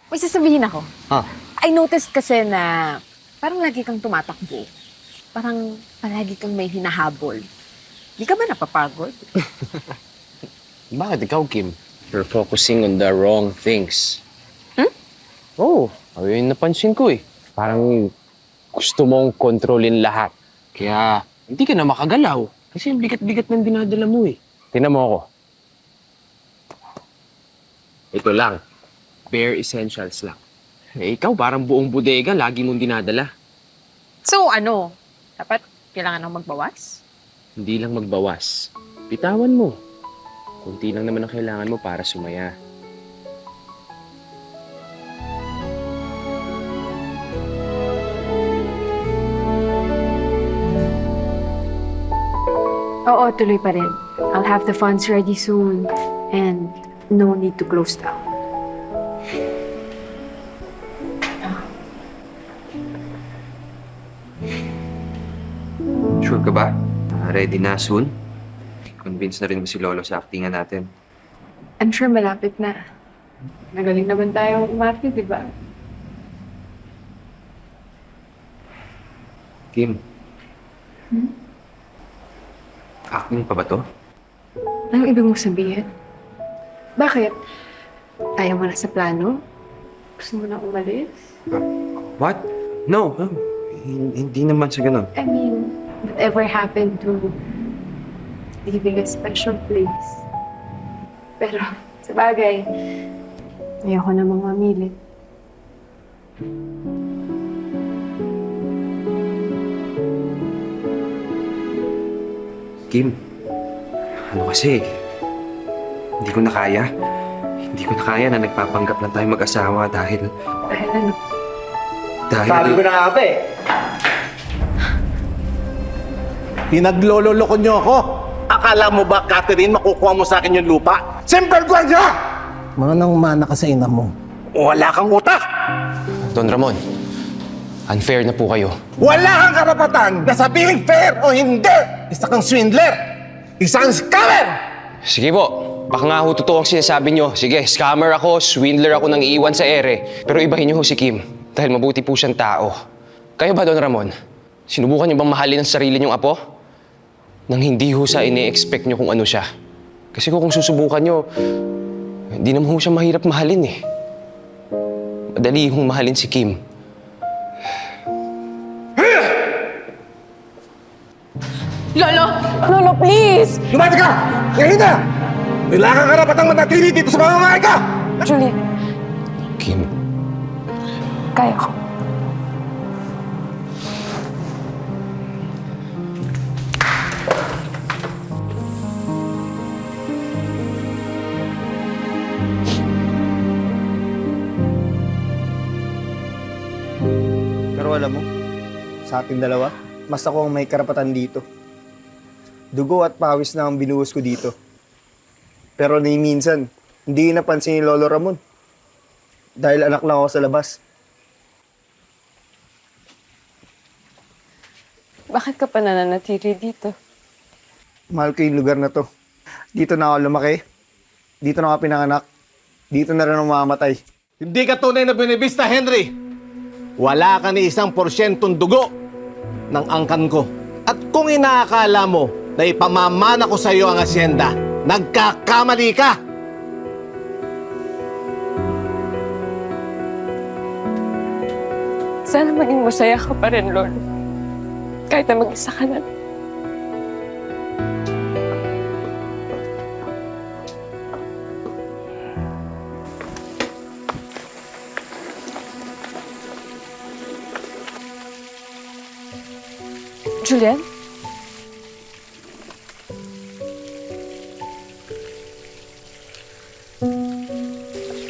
May sasabihin ako. Ha? I noticed kasi na parang lagi kang tumatakbo. Parang palagi kang may hinahabol. Di ka ba napapagod? Bakit ikaw, Kim? You're focusing on the wrong things. Oo. Ayun napansin ko eh. Parang gusto mong kontrolin lahat. Kaya hindi ka na makagalaw. Kasi yung bigat-bigat ng dinadala mo eh. Tingnan mo ako. Ito lang. Bare essentials lang. Eh, ikaw parang buong bodega, lagi mong dinadala. So ano? Dapat kailangan nang magbawas? Hindi lang magbawas. Bitawan mo. Kunti lang naman ang kailangan mo para sumaya. Oo, tuloy pa rin. I'll have the funds ready soon. And no need to close down. Sure ka ba? Ready na soon? Convince na rin mo si Lolo sa actingan natin. I'm sure malapit na. Magaling naman tayong umarte, di ba? Kim. Acting pa ba to? Anong ibig mong sabihin? Bakit? Ayaw mo na sa plano? Gusto mo na umalis? What? No. Hindi naman sa ganun. I mean, whatever happened to leaving a special place? Pero, sa bagay, ayoko namang mamilit. Kim, ano kasi, hindi ko na kaya. Hindi ko na kaya na nagpapanggap lang tayo mag-asawa dahil... Dahil ano? Dahil... Sabi ko na nga ba eh. Pinaglololoko niyo ako. Akala mo ba, Catherine, makukuha mo sa akin yung lupa? Simple Guardia! Manang-mana ka sa ina mo. Wala kang utak! Don Ramon, unfair na po kayo. Wala kang karapatan na sabihin fair o hindi! Isa kang swindler! Isa kang scammer! Sige po, baka nga ho totoo ang sinasabi nyo. Sige, scammer ako, swindler ako nang iiwan sa ere. Pero ibahin nyo ho si Kim, dahil mabuti po siyang tao. Kayo ba, Don Ramon? Sinubukan nyo bang mahalin ang sarili nyong apo? Nang hindi ho sa ini-expect nyo kung ano siya. Kasi kung susubukan nyo, hindi naman ho siya mahirap mahalin eh. Madali hong mahalin si Kim. Lolo! Lolo, please! Lumati ka! Ngayon na! Wala kang karapatang manatili dito sa mamamahay ka! Julie, Kim, kaya ko. Pero alam mo, sa ating dalawa, mas ako ang may karapatan dito. Dugo at pawis na ang binuhos ko dito. Pero ni minsan, hindi napansin ni Lolo Ramon. Dahil anak lang ako sa labas. Bakit ka pa nananatili dito? Mahal ko yung lugar na to. Dito na ako lumaki. Dito na ako pinanganak. Dito na rin ako mamamatay. Hindi ka tunay na binibista, Henry. Wala ka ni 1% dugo ng angkan ko. At kung inaakala mo na ipamamana ko sa iyo ang asyenda, nagkakamali ka! Sana maging masaya ka pa rin, Lolo. Kahit na mag-isa ka na. Julian?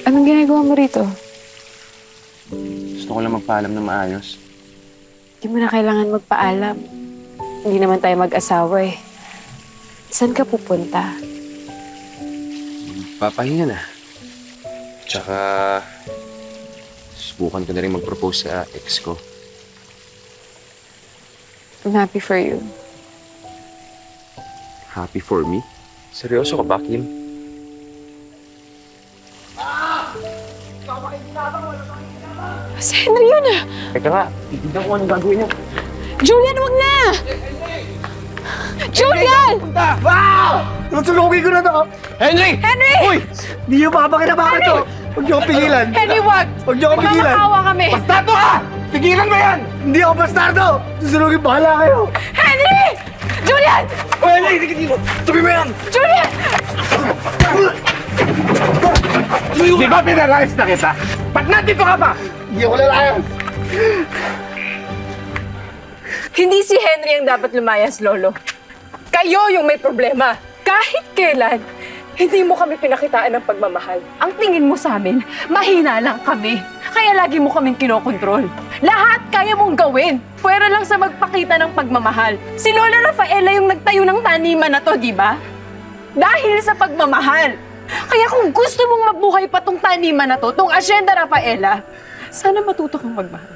Anong ginagawa mo rito? gusto ko lang magpaalam na maayos. Hindi mo na kailangan magpaalam. Hindi naman tayo mag-asawa eh. Saan ka pupunta? Papahinga na. Tsaka, subukan ko na rin mag-propose sa ex ko. I'm happy for you. Happy for me? Seryoso ka ba, Kim? Ikaw ba yung ginagawa mo? Si Henry yun ah! Teka nga, titignan ko anong gagawin niya. Julian, wag na! Julian! Nasulugin ko na to! Henry! Henry! Uy! Hindi yung papakinabangan to! Huwag niyo akong pigilan! Henry, wag! Huwag niyo akong pigilan! Mamakawa kami! Bastardo ka! Pigilan mo yan! Hindi ako bastardo! Susunugin, bahala kayo! Henry! Julian! Uy, Henry! Hindi ka dito! Tuloy mo yan! Julian! Di ba pinalayas na kita? Ba't nandito ka pa? Hindi ako lalayan! Hindi si Henry ang dapat lumayas, Lolo. Kayo yung may problema. Kahit kailan, hindi mo kami pinakitaan ng pagmamahal. Ang tingin mo sa amin, mahina lang kami. Kaya lagi mo kaming kinokontrol. Lahat kaya mong gawin. Pwera lang sa magpakita ng pagmamahal. Si Lola Rafaela yung nagtayo ng taniman na to, di ba? Dahil sa pagmamahal. Kaya kung gusto mong mabuhay pa tong taniman na to, tong Asyenda Rafaela, sana matuto kang magmahal.